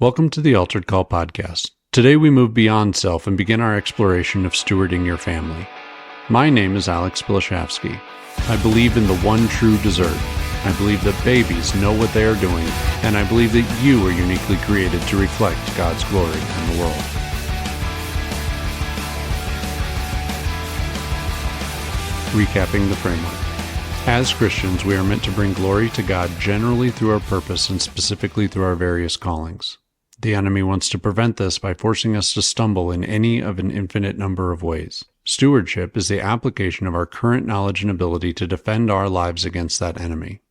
Welcome to the Altered Call podcast. Today we move beyond self and begin our exploration of stewarding your family. My name is Pillischafske. I believe in the one true dessert. I believe that babies know what they are doing, and I believe that you are uniquely created to reflect God's glory in the world. Recapping the framework. As Christians, we are meant to bring glory to God generally through our purpose and specifically through our various callings. The enemy wants to prevent this by forcing us to stumble in any of an infinite number of ways. Stewardship is the application of our current knowledge and ability to defend our lives against that enemy.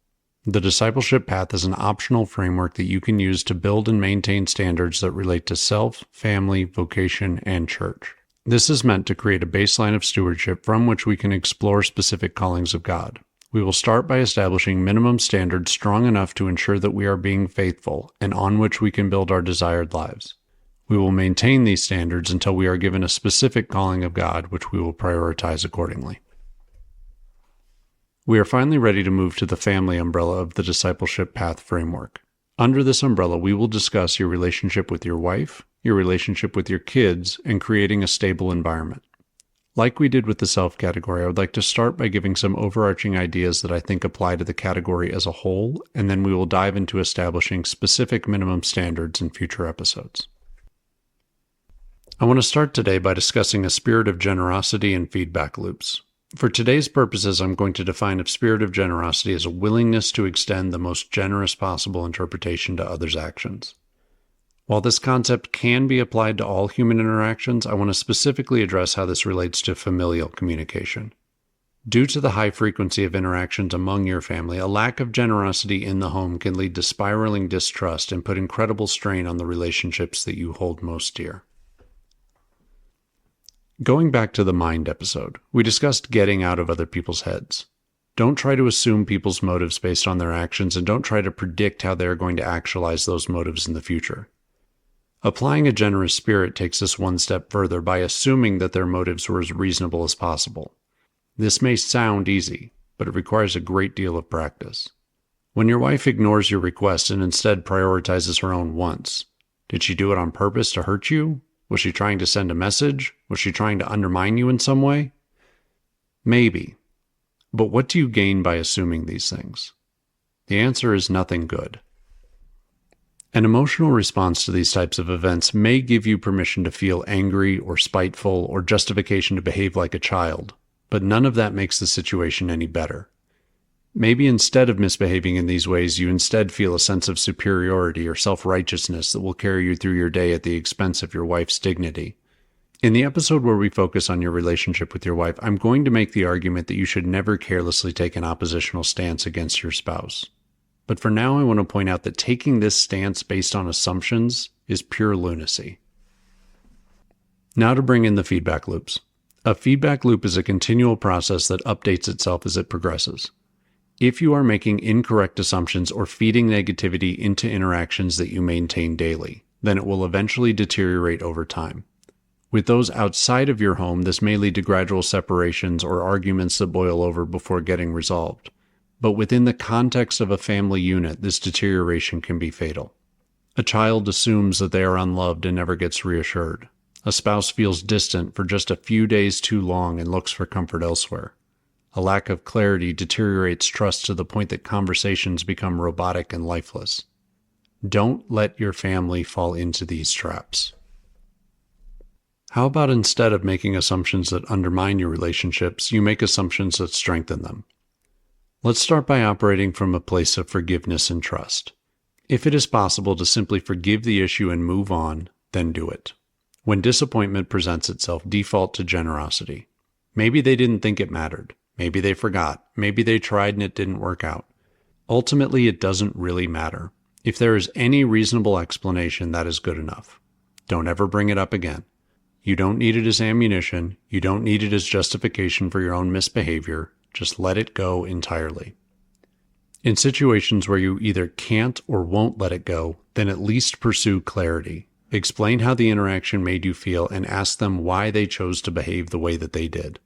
The Discipleship Path is an optional framework that you can use to build and maintain standards that relate to self, family, vocation, and church. This is meant to create a baseline of stewardship from which we can explore specific callings of God. We will start by establishing minimum standards strong enough to ensure that we are being faithful and on which we can build our desired lives. We will maintain these standards until we are given a specific calling of God, which we will prioritize accordingly. We are finally ready to move to the family umbrella of the Discipleship Path framework. Under this umbrella, we will discuss your relationship with your wife, your relationship with your kids, and creating a stable environment. Like we did with the self category, I would like to start by giving some overarching ideas that I think apply to the category as a whole, and then we will dive into establishing specific minimum standards in future episodes. I want to start today by discussing a spirit of generosity and feedback loops. For today's purposes, I'm going to define a spirit of generosity as a willingness to extend the most generous possible interpretation to others' actions. While this concept can be applied to all human interactions, I want to specifically address how this relates to familial communication. Due to the high frequency of interactions among your family, a lack of generosity in the home can lead to spiraling distrust and put incredible strain on the relationships that you hold most dear. Going back to the mind episode, we discussed getting out of other people's heads. Don't try to assume people's motives based on their actions, and don't try to predict how they are going to actualize those motives in the future. Applying a generous spirit takes us one step further by assuming that their motives were as reasonable as possible. This may sound easy, but it requires a great deal of practice. When your wife ignores your request and instead prioritizes her own wants, did she do it on purpose to hurt you? Was she trying to send a message? Was she trying to undermine you in some way? Maybe. But what do you gain by assuming these things? The answer is nothing good. An emotional response to these types of events may give you permission to feel angry or spiteful or justification to behave like a child, but none of that makes the situation any better. Maybe instead of misbehaving in these ways, you instead feel a sense of superiority or self-righteousness that will carry you through your day at the expense of your wife's dignity. In the episode where we focus on your relationship with your wife, I'm going to make the argument that you should never carelessly take an oppositional stance against your spouse. But for now, I want to point out that taking this stance based on assumptions is pure lunacy. Now to bring in the feedback loops. A feedback loop is a continual process that updates itself as it progresses. If you are making incorrect assumptions or feeding negativity into interactions that you maintain daily, then it will eventually deteriorate over time. With those outside of your home, this may lead to gradual separations or arguments that boil over before getting resolved. But within the context of a family unit, this deterioration can be fatal. A child assumes that they are unloved and never gets reassured. A spouse feels distant for just a few days too long and looks for comfort elsewhere. A lack of clarity deteriorates trust to the point that conversations become robotic and lifeless. Don't let your family fall into these traps. How about instead of making assumptions that undermine your relationships, you make assumptions that strengthen them? Let's start by operating from a place of forgiveness and trust. If it is possible to simply forgive the issue and move on, then do it. When disappointment presents itself, default to generosity. Maybe they didn't think it mattered. Maybe they forgot. Maybe they tried and it didn't work out. Ultimately, it doesn't really matter. If there is any reasonable explanation, that is good enough. Don't ever bring it up again. You don't need it as ammunition. You don't need it as justification for your own misbehavior. Just let it go entirely. In situations where you either can't or won't let it go, then at least pursue clarity. Explain how the interaction made you feel and ask them why they chose to behave the way that they did.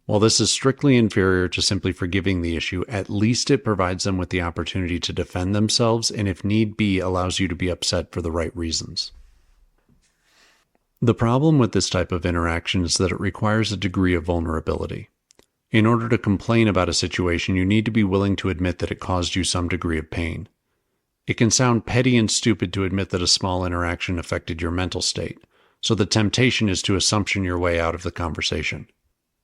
While this is strictly inferior to simply forgiving the issue, at least it provides them with the opportunity to defend themselves and, if need be, allows you to be upset for the right reasons. The problem with this type of interaction is that it requires a degree of vulnerability. In order to complain about a situation, you need to be willing to admit that it caused you some degree of pain. It can sound petty and stupid to admit that a small interaction affected your mental state, so the temptation is to assumption your way out of the conversation.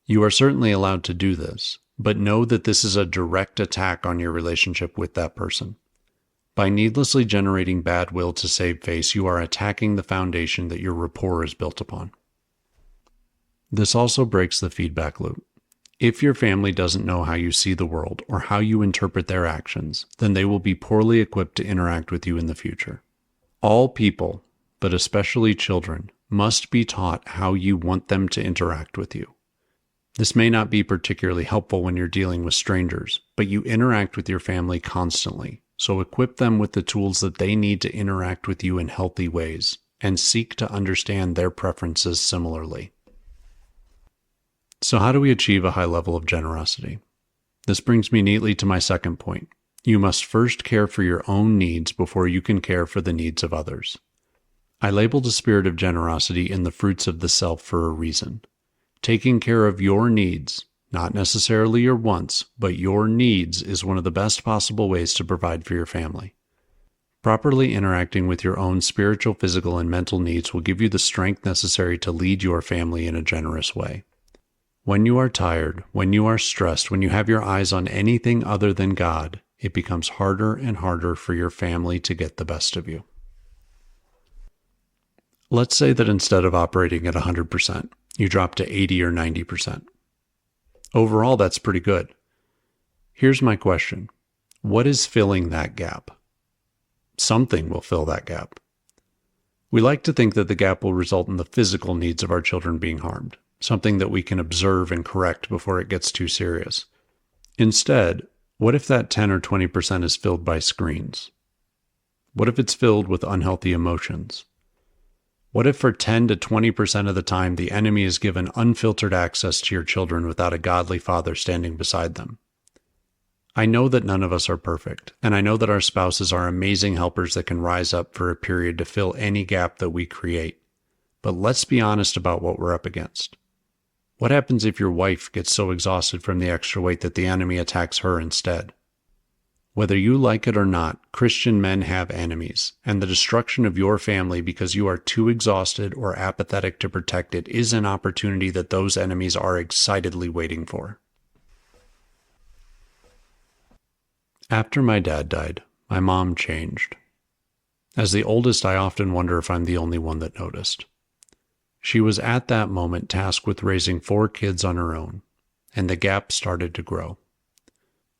You are certainly allowed to do this, but know that this is a direct attack on your relationship with that person. By needlessly generating bad will to save face, you are attacking the foundation that your rapport is built upon. This also breaks the feedback loop. If your family doesn't know how you see the world or how you interpret their actions, then they will be poorly equipped to interact with you in the future. All people, but especially children, must be taught how you want them to interact with you. This may not be particularly helpful when you're dealing with strangers, but you interact with your family constantly, so equip them with the tools that they need to interact with you in healthy ways, and seek to understand their preferences similarly. So how do we achieve a high level of generosity? This brings me neatly to my second point. You must first care for your own needs before you can care for the needs of others. I labeled a spirit of generosity in the fruits of the self for a reason. Taking care of your needs, not necessarily your wants, but your needs, is one of the best possible ways to provide for your family. Properly interacting with your own spiritual, physical, and mental needs will give you the strength necessary to lead your family in a generous way. When you are tired, when you are stressed, when you have your eyes on anything other than God, it becomes harder and harder for your family to get the best of you. Let's say that instead of operating at 100%, you drop to 80 or 90%. Overall, that's pretty good. Here's my question. What is filling that gap? Something will fill that gap. We like to think that the gap will result in the physical needs of our children being harmed, something that we can observe and correct before it gets too serious. Instead, what if that 10 or 20% is filled by screens? What if it's filled with unhealthy emotions? What if for 10 to 20% of the time the enemy is given unfiltered access to your children without a godly father standing beside them? I know that none of us are perfect, and I know that our spouses are amazing helpers that can rise up for a period to fill any gap that we create. But let's be honest about what we're up against. What happens if your wife gets so exhausted from the extra weight that the enemy attacks her instead? Whether you like it or not, Christian men have enemies, and the destruction of your family because you are too exhausted or apathetic to protect it is an opportunity that those enemies are excitedly waiting for. After my dad died, my mom changed. As the oldest, I often wonder if I'm the only one that noticed. She was at that moment tasked with raising 4 kids on her own, and the gap started to grow.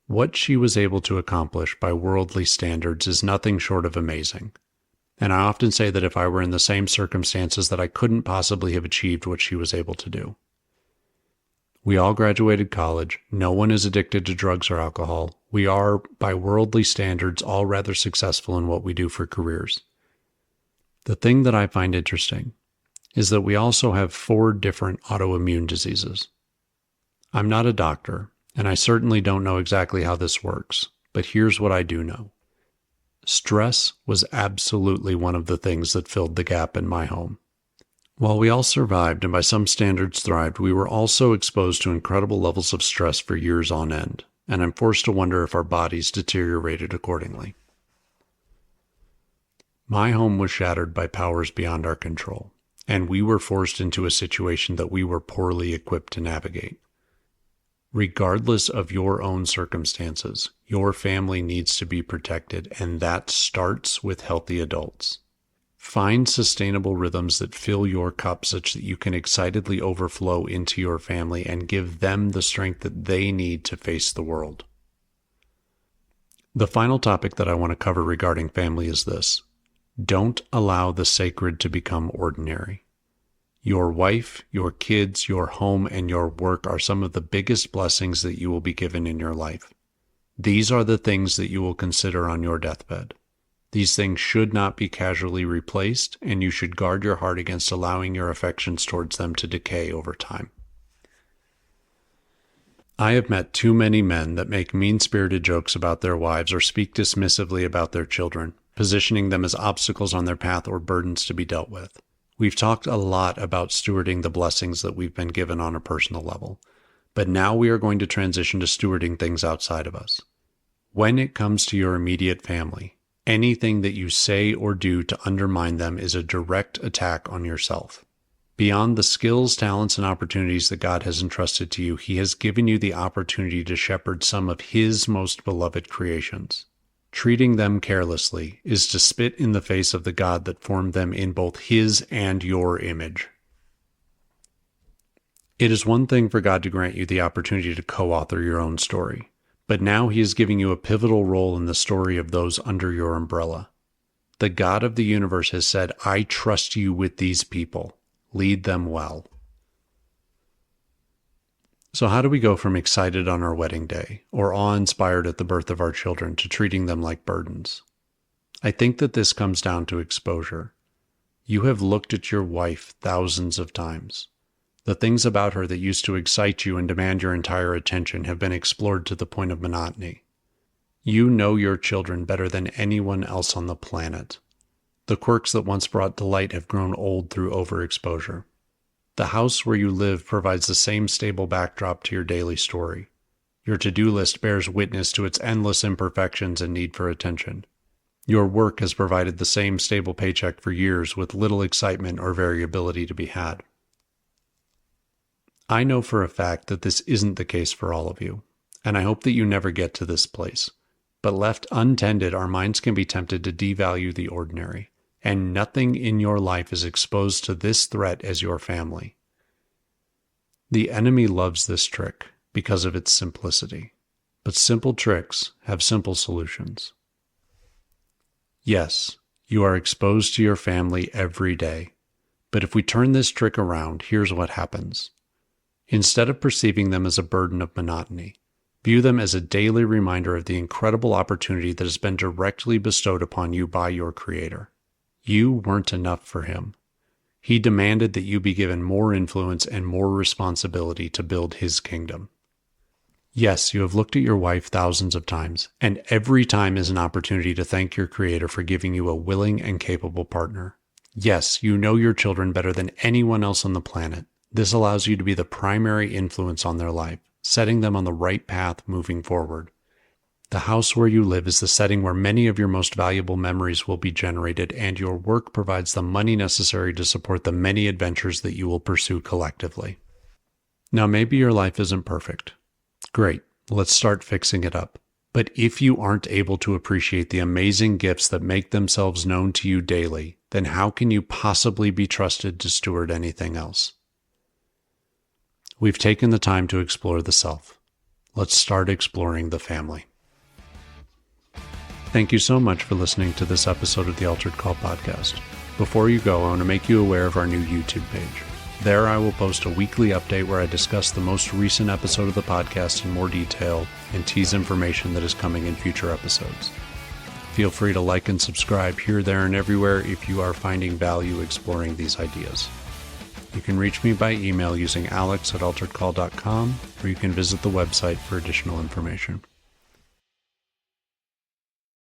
What she was able to accomplish by worldly standards is nothing short of amazing, and I often say that if I were in the same circumstances that I couldn't possibly have achieved what she was able to do. We all graduated college, no one is addicted to drugs or alcohol, we are, by worldly standards, all rather successful in what we do for careers. The thing that I find interesting is that we also have 4 different autoimmune diseases. I'm not a doctor, and I certainly don't know exactly how this works, but here's what I do know. Stress was absolutely one of the things that filled the gap in my home. While we all survived and by some standards thrived, we were also exposed to incredible levels of stress for years on end, and I'm forced to wonder if our bodies deteriorated accordingly. My home was shattered by powers beyond our control, and we were forced into a situation that we were poorly equipped to navigate. Regardless of your own circumstances, your family needs to be protected, and that starts with healthy adults. Find sustainable rhythms that fill your cup such that you can excitedly overflow into your family and give them the strength that they need to face the world. The final topic that I want to cover regarding family is this. Don't allow the sacred to become ordinary. Your wife, your kids, your home, and your work are some of the biggest blessings that you will be given in your life. These are the things that you will consider on your deathbed. These things should not be casually replaced, and you should guard your heart against allowing your affections towards them to decay over time. I have met too many men that make mean-spirited jokes about their wives or speak dismissively about their children, positioning them as obstacles on their path or burdens to be dealt with. We've talked a lot about stewarding the blessings that we've been given on a personal level, but now we are going to transition to stewarding things outside of us. When it comes to your immediate family, anything that you say or do to undermine them is a direct attack on yourself. Beyond the skills, talents, and opportunities that God has entrusted to you, He has given you the opportunity to shepherd some of His most beloved creations. Treating them carelessly is to spit in the face of the God that formed them in both His and your image. It is one thing for God to grant you the opportunity to co-author your own story, but now He is giving you a pivotal role in the story of those under your umbrella. The God of the universe has said, "I trust you with these people. Lead them well." So how do we go from excited on our wedding day or awe-inspired at the birth of our children to treating them like burdens? I think that this comes down to exposure. You have looked at your wife thousands of times. The things about her that used to excite you and demand your entire attention have been explored to the point of monotony. You know your children better than anyone else on the planet. The quirks that once brought delight have grown old through overexposure. The house where you live provides the same stable backdrop to your daily story. Your to-do list bears witness to its endless imperfections and need for attention. Your work has provided the same stable paycheck for years with little excitement or variability to be had. I know for a fact that this isn't the case for all of you, and I hope that you never get to this place. But left untended, our minds can be tempted to devalue the ordinary, and nothing in your life is exposed to this threat as your family. The enemy loves this trick because of its simplicity, but simple tricks have simple solutions. Yes, you are exposed to your family every day, but if we turn this trick around, here's what happens. Instead of perceiving them as a burden of monotony, view them as a daily reminder of the incredible opportunity that has been directly bestowed upon you by your Creator. You weren't enough for Him. He demanded that you be given more influence and more responsibility to build His kingdom. Yes, you have looked at your wife thousands of times, and every time is an opportunity to thank your Creator for giving you a willing and capable partner. Yes, you know your children better than anyone else on the planet. This allows you to be the primary influence on their life, setting them on the right path moving forward. The house where you live is the setting where many of your most valuable memories will be generated, and your work provides the money necessary to support the many adventures that you will pursue collectively. Now, maybe your life isn't perfect. Great, let's start fixing it up. But if you aren't able to appreciate the amazing gifts that make themselves known to you daily, then how can you possibly be trusted to steward anything else? We've taken the time to explore the self. Let's start exploring the family. Thank you so much for listening to this episode of the Altered Call podcast. Before you go, I want to make you aware of our new YouTube page. There I will post a weekly update where I discuss the most recent episode of the podcast in more detail and tease information that is coming in future episodes. Feel free to like and subscribe here, there, and everywhere if you are finding value exploring these ideas. You can reach me by email using alex@alteredcall.com, or you can visit the website for additional information.